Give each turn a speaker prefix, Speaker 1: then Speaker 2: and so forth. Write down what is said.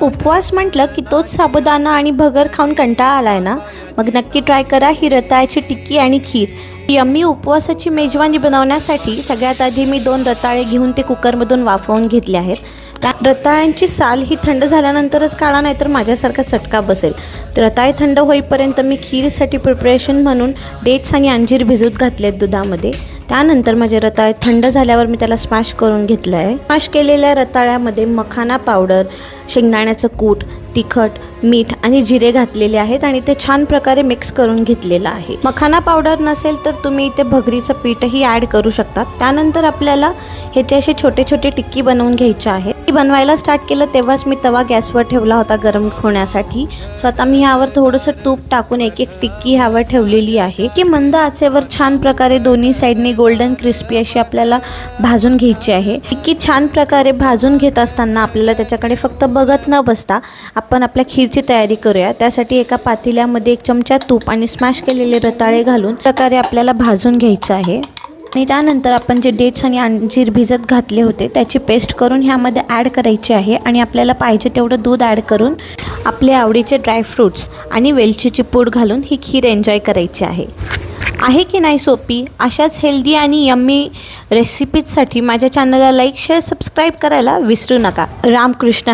Speaker 1: उपवास म्हटलं की तोच साबुदाणा आणि भगर खाऊन कंटाळा आलाय ना, मग नक्की ट्राय करा ही रताळ्याची टिक्की आणि खीर। यम्मी उपवासाची मेजवानी बनवण्यासाठी सगळ्यात आधी मी 2 रताळे घेऊन ते कुकरमधून वाफवून घेतले आहेत। त्या रताळ्यांची साल ही थंड झाल्यानंतरच काढा, नाहीतर माझ्यासारखा चटका बसेल। तर रताळे थंड होईपर्यंत मी खीरसाठी प्रिपरेशन म्हणून डेट्स आणि अंजीर भिजवत घातलेत दुधामध्ये। त्यानंतर माझे रताळे थंड झाल्यावर मी त्याला स्मॅश करून घेतलं आहे। स्मॅश केलेल्या रताळ्यामध्ये मखाना पावडर, शेंगदाण्याचं कूट, तिखट, मीठ आणि जिरे घातलेले आहेत आणि ते छान प्रकारे मिक्स करून घेतलेलं आहे। मखाना पावडर नसेल तर तुम्ही इथे भगरीचं पीठही ॲड करू शकता। त्यानंतर आपल्याला ह्याचे असे छोटे छोटे टिक्की बनवून घ्यायचे आहे। ती बनवायला स्टार्ट केलं तेव्हाच मी तवा गॅसवर ठेवला होता गरम होण्यासाठी। सो आता मी ह्यावर थोडंसं तूप टाकून एक एक टिक्की ह्यावर ठेवलेली आहे की मंद आचेवर छान प्रकारे दोन्ही साईडनी गोल्डन क्रिस्पी अशी आपल्याला भाजून घ्यायची आहे। टिक्की छान प्रकारे भाजून घेत असताना आपल्याला त्याच्याकडे फक्त बघत न बसता आपण आपल्या खीरची तयारी करूया। त्यासाठी एका पातेल्यामध्ये 1 चमचा तूप आणि स्मॅश केलेले रताळे घालून प्रकारे आपल्याला भाजून घ्यायचं आहे। आणि त्यानंतर आपण जे डेट्स आणि अंजीर भिजत घातले होते त्याची पेस्ट करून ह्यामध्ये ॲड करायची आहे आणि आपल्याला पाहिजे तेवढं दूध ॲड करून आपले आवडीचे ड्रायफ्रूट्स आणि वेलचीची पूड घालून ही खीर एन्जॉय करायची आहे की नाही सोपी? अशाच हेल्दी आणि यम्मी रेसिपीजसाठी माझ्या चॅनलला लाईक, शेअर, सबस्क्राईब करायला विसरू नका। रामकृष्ण।